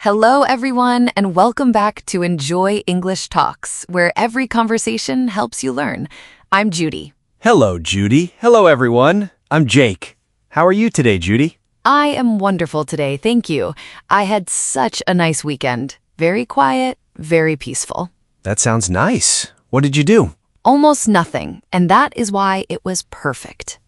Hello, everyone, and welcome back to Enjoy English Talks, where every conversation helps you learn. I'm Judy. Hello, Judy. Hello, everyone. I'm Jake. How are you today, Judy? I am wonderful today, thank you. I had such a nice weekend. Very quiet, very peaceful. That sounds nice. What did you do? Almost nothing, and that is why it was perfect.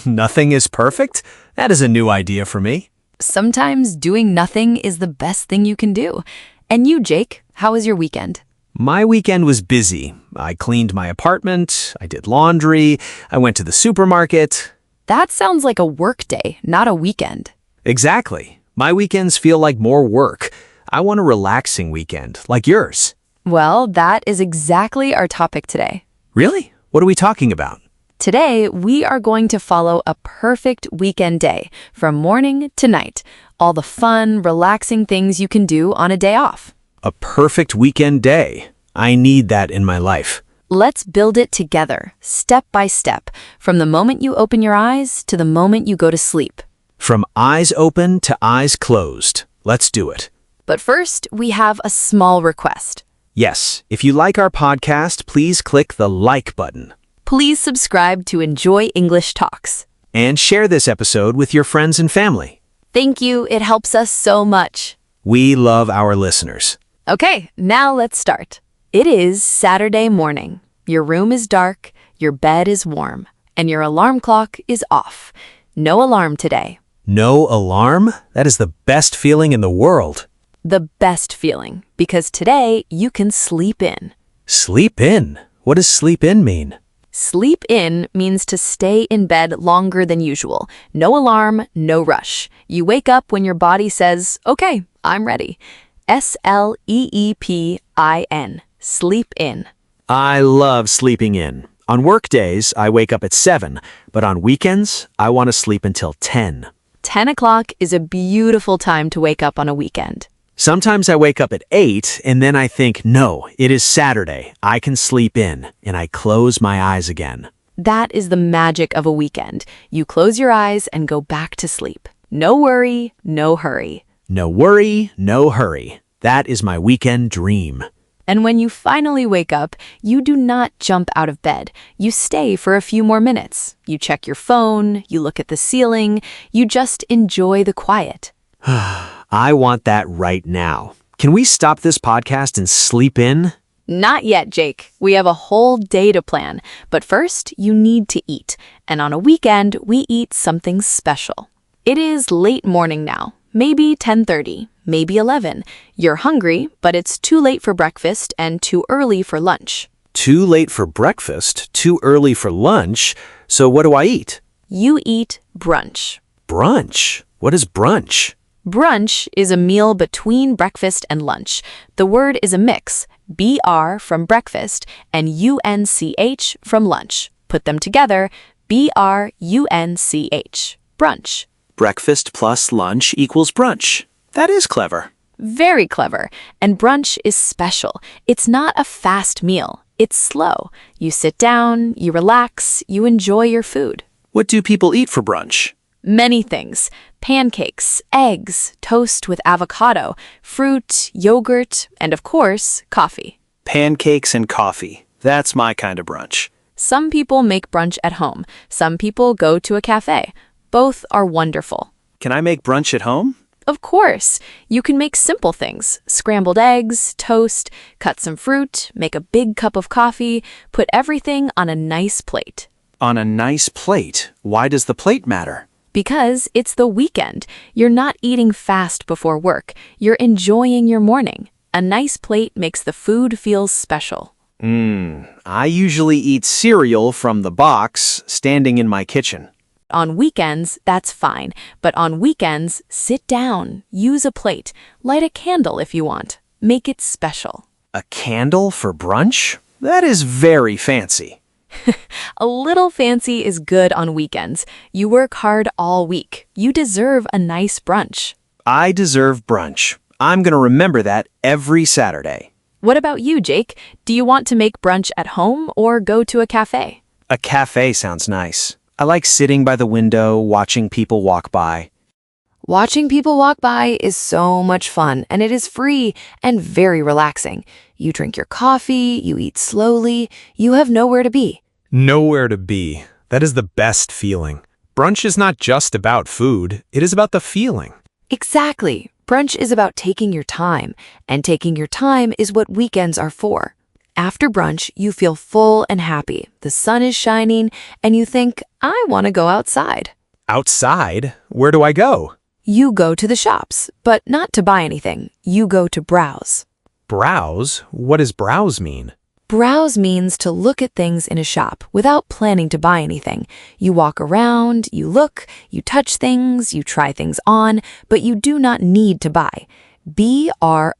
Nothing is perfect? That is a new idea for me. Sometimes doing nothing is the best thing you can do. And you, Jake, how was your weekend? My weekend was busy. I cleaned my apartment, I did laundry, I went to the supermarket. That sounds like a work day, not a weekend. Exactly. My weekends feel like more work. I want a relaxing weekend, like yours. Well, that is exactly our topic today. Really? What are we talking about? Today, we are going to follow a perfect weekend day, from morning to night. All the fun, relaxing things you can do on a day off. A perfect weekend day. I need that in my life. Let's build it together, step by step, from the moment you open your eyes to the moment you go to sleep. From eyes open to eyes closed. Let's do it. But first, we have a small request. Yes, if you like our podcast, please click the like button. Please subscribe to Enjoy English Talks. And share this episode with your friends and family. Thank you, it helps us so much. We love our listeners. Okay, now let's start. It is Saturday morning. Your room is dark, your bed is warm, and your alarm clock is off. No alarm today. No alarm? That is the best feeling in the world. The best feeling, because today you can sleep in. Sleep in? What does sleep in mean? Sleep in means to stay in bed longer than usual. No alarm, no rush. You wake up when your body says, okay, I'm ready. S-L-E-E-P-I-N. Sleep in. I love sleeping in. On work days, I wake up at 7, but on weekends, I want to sleep until 10. 10 o'clock is a beautiful time to wake up on a weekend. Sometimes I wake up at 8, and then I think, no, it is Saturday. I can sleep in, and I close my eyes again. That is the magic of a weekend. You close your eyes and go back to sleep. No worry, no hurry. No worry, no hurry. That is my weekend dream. And when you finally wake up, you do not jump out of bed. You stay for a few more minutes. You check your phone, you look at the ceiling, you just enjoy the quiet. I want that right now. Can we stop this podcast and sleep in? Not yet, Jake. We have a whole day to plan. But first, you need to eat. And on a weekend, we eat something special. It is late morning now. Maybe 10:30, maybe 11. You're hungry, but it's too late for breakfast and too early for lunch. Too late for breakfast, too early for lunch. So what do I eat? You eat brunch. Brunch? What is brunch? Brunch is a meal between breakfast and lunch. The word is a mix, BR from breakfast and UNCH from lunch. Put them together, BRUNCH, brunch. Breakfast plus lunch equals brunch. That is clever. Very clever. And brunch is special. It's not a fast meal. It's slow. You sit down, you relax, you enjoy your food. What do people eat for brunch? Many things. Pancakes, eggs, toast with avocado, fruit, yogurt, and of course, coffee. Pancakes and coffee. That's my kind of brunch. Some people make brunch at home. Some people go to a café. Both are wonderful. Can I make brunch at home? Of course. You can make simple things. Scrambled eggs, toast, cut some fruit, make a big cup of coffee, put everything on a nice plate. On a nice plate. Why does the plate matter? Because it's the weekend. You're not eating fast before work. You're enjoying your morning. A nice plate makes the food feel special. I usually eat cereal from the box standing in my kitchen. On weekends, that's fine. But on weekends, sit down, use a plate, light a candle if you want. Make it special. A candle for brunch? That is very fancy. A little fancy is good on weekends. You work hard all week. You deserve a nice brunch. I deserve brunch. I'm going to remember that every Saturday. What about you, Jake? Do you want to make brunch at home or go to a cafe? A cafe sounds nice. I like sitting by the window, watching people walk by. Watching people walk by is so much fun, and it is free and very relaxing. You drink your coffee, you eat slowly, you have nowhere to be. Nowhere to be. That is the best feeling. Brunch is not just about food, it is about the feeling. Exactly. Brunch is about taking your time, and taking your time is what weekends are for. After brunch, you feel full and happy. The sun is shining, and you think, I want to go outside. Outside? Where do I go? You go to the shops, but not to buy anything. You go to browse. Browse? What does browse mean? Browse means to look at things in a shop without planning to buy anything. You walk around, you look, you touch things, you try things on, but you do not need to buy. B-R-O-W-S-E.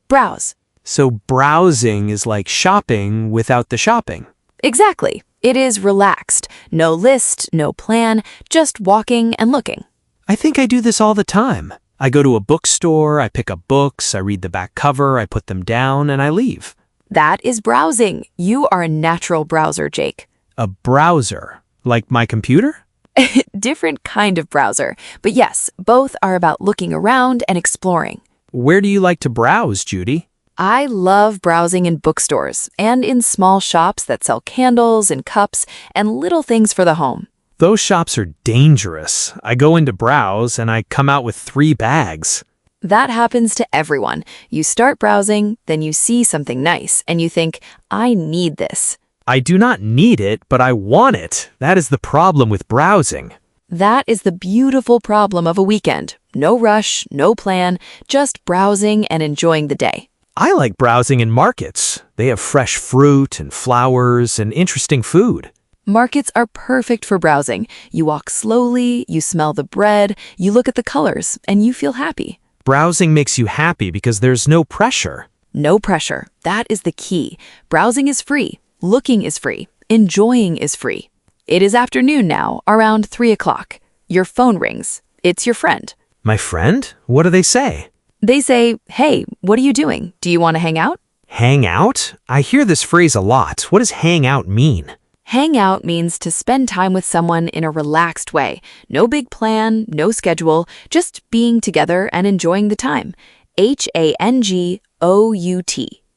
Browse. So browsing is like shopping without the shopping. Exactly. It is relaxed. No list, no plan, just walking and looking. I think I do this all the time. I go to a bookstore, I pick up books, I read the back cover, I put them down, and I leave. That is browsing. You are a natural browser, Jake. A browser? Like my computer? Different kind of browser. But yes, both are about looking around and exploring. Where do you like to browse, Judy? I love browsing in bookstores and in small shops that sell candles and cups and little things for the home. Those shops are dangerous. I go in to browse and I come out with 3 bags. That happens to everyone. You start browsing, then you see something nice, and you think, I need this. I do not need it, but I want it. That is the problem with browsing. That is the beautiful problem of a weekend. No rush, no plan, just browsing and enjoying the day. I like browsing in markets. They have fresh fruit and flowers and interesting food. Markets are perfect for browsing. You walk slowly, you smell the bread, you look at the colors, and you feel happy. Browsing makes you happy because there's no pressure. No pressure. That is the key. Browsing is free. Looking is free. Enjoying is free. It is afternoon now, around 3 o'clock. Your phone rings. It's your friend. My friend? What do they say? They say, hey, what are you doing? Do you want to hang out? Hang out? I hear this phrase a lot. What does hang out mean? Hang out means to spend time with someone in a relaxed way. No big plan, no schedule, just being together and enjoying the time. Hangout.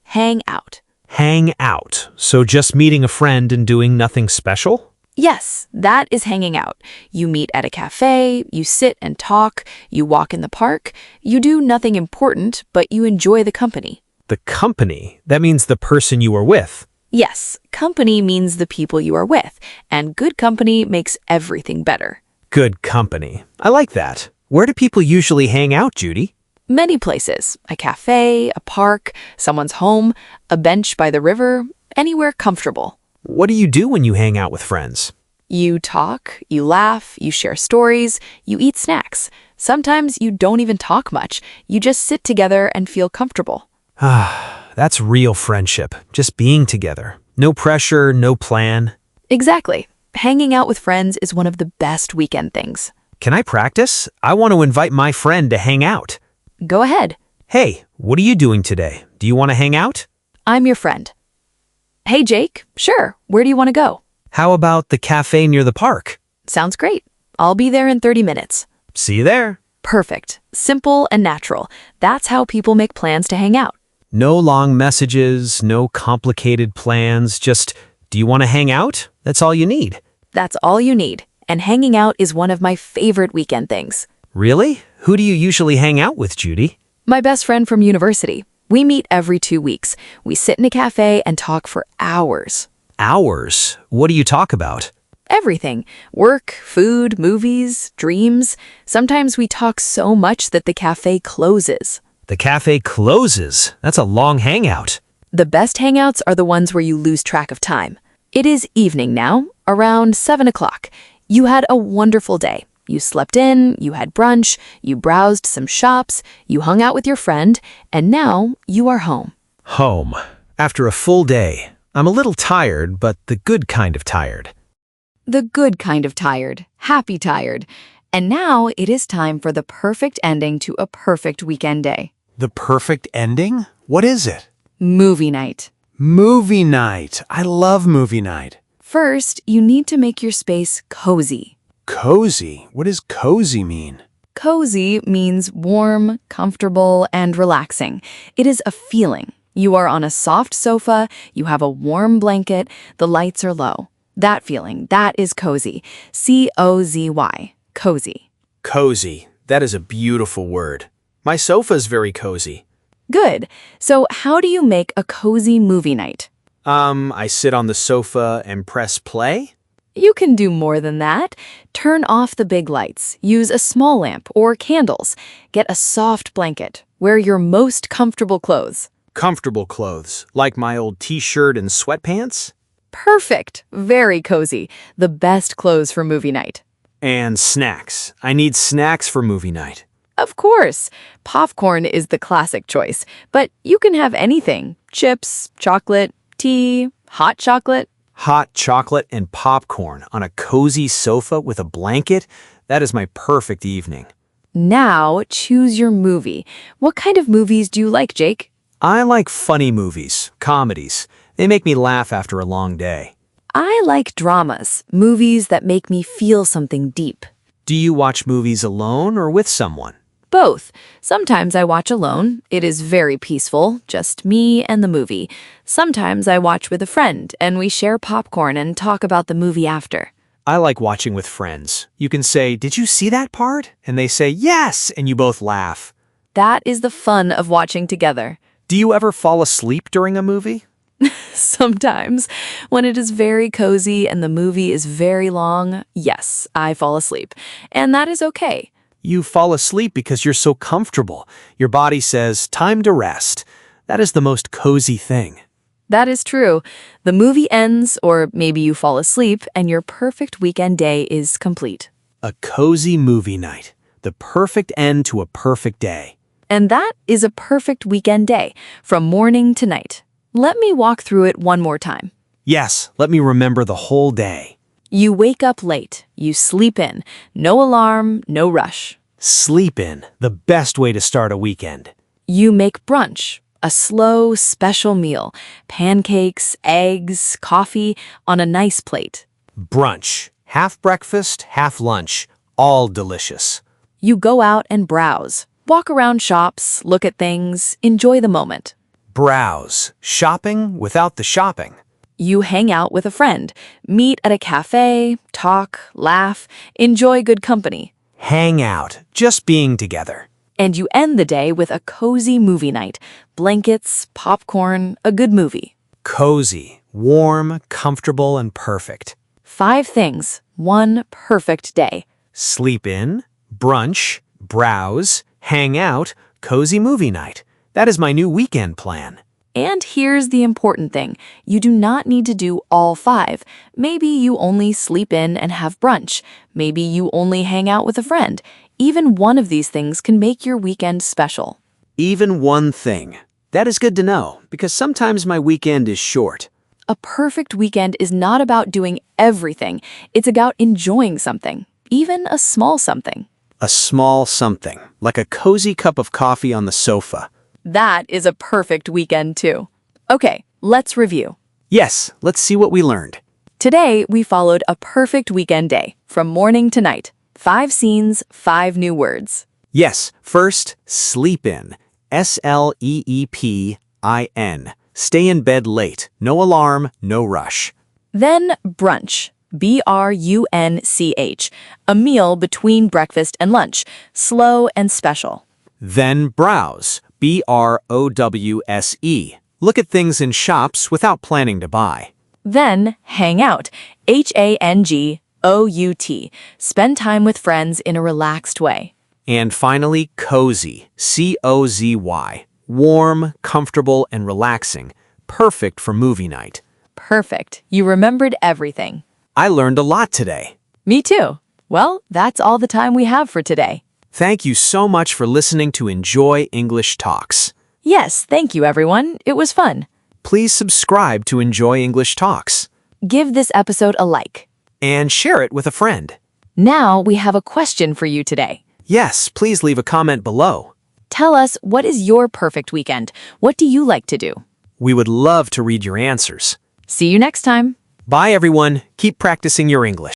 Hang out. Hang out. So just meeting a friend and doing nothing special? Yes, that is hanging out. You meet at a café, you sit and talk, you walk in the park. You do nothing important, but you enjoy the company. The company? That means the person you are with. Yes, company means the people you are with, and good company makes everything better. Good company. I like that. Where do people usually hang out, Judy? Many places. A café, a park, someone's home, a bench by the river, anywhere comfortable. What do you do when you hang out with friends? You talk, you laugh, you share stories, you eat snacks. Sometimes you don't even talk much. You just sit together and feel comfortable. That's real friendship. Just being together. No pressure, no plan. Exactly. Hanging out with friends is one of the best weekend things. Can I practice? I want to invite my friend to hang out. Go ahead. Hey, what are you doing today? Do you want to hang out? I'm your friend. Hey, Jake. Sure. Where do you want to go? How about the cafe near the park? Sounds great. I'll be there in 30 minutes. See you there. Perfect. Simple and natural. That's how people make plans to hang out. No long messages, no complicated plans, just, do you want to hang out? That's all you need. That's all you need. And hanging out is one of my favorite weekend things. Really? Who do you usually hang out with, Judy? My best friend from university. We meet every 2 weeks. We sit in a cafe and talk for hours. Hours? What do you talk about? Everything. Work, food, movies, dreams. Sometimes we talk so much that the cafe closes. The cafe closes. That's a long hangout. The best hangouts are the ones where you lose track of time. It is evening now, around 7 o'clock. You had a wonderful day. You slept in, you had brunch, you browsed some shops, you hung out with your friend, and now you are home. Home. After a full day. I'm a little tired, but the good kind of tired. The good kind of tired. Happy tired. And now it is time for the perfect ending to a perfect weekend day. The perfect ending? What is it? Movie night. Movie night. I love movie night. First, you need to make your space cozy. Cozy. What does cozy mean? Cozy means warm, comfortable, and relaxing. It is a feeling. You are on a soft sofa, you have a warm blanket, the lights are low. That feeling, that is cozy. C-O-Z-Y. Cozy. Cozy. That is a beautiful word. My sofa's very cozy. Good. So how do you make a cozy movie night? I sit on the sofa and press play? You can do more than that. Turn off the big lights. Use a small lamp or candles. Get a soft blanket. Wear your most comfortable clothes. Comfortable clothes, like my old t-shirt and sweatpants? Perfect. Very cozy. The best clothes for movie night. And snacks. I need snacks for movie night. Of course. Popcorn is the classic choice, but you can have anything. Chips, chocolate, tea, hot chocolate. Hot chocolate and popcorn on a cozy sofa with a blanket? That is my perfect evening. Now, choose your movie. What kind of movies do you like, Jake? I like funny movies, comedies. They make me laugh after a long day. I like dramas, movies that make me feel something deep. Do you watch movies alone or with someone? Both. Sometimes I watch alone. It is very peaceful, just me and the movie. Sometimes I watch with a friend, and we share popcorn and talk about the movie after. I like watching with friends. You can say, "Did you see that part?" And they say, "Yes," and you both laugh. That is the fun of watching together. Do you ever fall asleep during a movie? Sometimes, when it is very cozy and the movie is very long, yes, I fall asleep. And that is okay. You fall asleep because you're so comfortable. Your body says, "Time to rest." That is the most cozy thing. That is true. The movie ends, or maybe you fall asleep, and your perfect weekend day is complete. A cozy movie night. The perfect end to a perfect day. And that is a perfect weekend day, from morning to night. Let me walk through it one more time. Yes, let me remember the whole day. You wake up late. You sleep in. No alarm, no rush. Sleep in, the best way to start a weekend. You make brunch, a slow, special meal. Pancakes, eggs, coffee on a nice plate. Brunch, half breakfast, half lunch, all delicious. You go out and browse. Walk around shops, look at things, enjoy the moment. Browse, shopping without the shopping. You hang out with a friend, meet at a café, talk, laugh, enjoy good company. Hang out, just being together. And you end the day with a cozy movie night. Blankets, popcorn, a good movie. Cozy, warm, comfortable, and perfect. 5 things, 1 perfect day. Sleep in, brunch, browse, hang out, cozy movie night. That is my new weekend plan. And here's the important thing. You do not need to do all 5. Maybe you only sleep in and have brunch. Maybe you only hang out with a friend. Even one of these things can make your weekend special. Even one thing. That is good to know, because sometimes my weekend is short. A perfect weekend is not about doing everything. It's about enjoying something, even a small something. A small something, like a cozy cup of coffee on the sofa. That is a perfect weekend too. Okay, let's review. Yes, let's see what we learned. Today, we followed a perfect weekend day, from morning to night. 5 scenes, 5 new words. Yes, first, sleep in. S-L-E-E-P-I-N. Stay in bed late. No alarm, no rush. Then brunch, B-R-U-N-C-H, a meal between breakfast and lunch, slow and special. Then browse. B-R-O-W-S-E. Look at things in shops without planning to buy. Then hang out, H-A-N-G-O-U-T. Spend time with friends in a relaxed way. And finally, cozy. C-O-Z-Y. Warm, comfortable, and relaxing. Perfect for movie night. Perfect. You remembered everything. I learned a lot today. Me too. Well, that's all the time we have for today. Thank you so much for listening to Enjoy English Talks. Yes, thank you, everyone. It was fun. Please subscribe to Enjoy English Talks Give this episode a like. and share it with a friend. Now we have a question for you today. Yes, please leave a comment below. Tell us, what is your perfect weekend? What do you like to do? We would love to read your answers. See you next time. Bye, everyone. Keep practicing your English.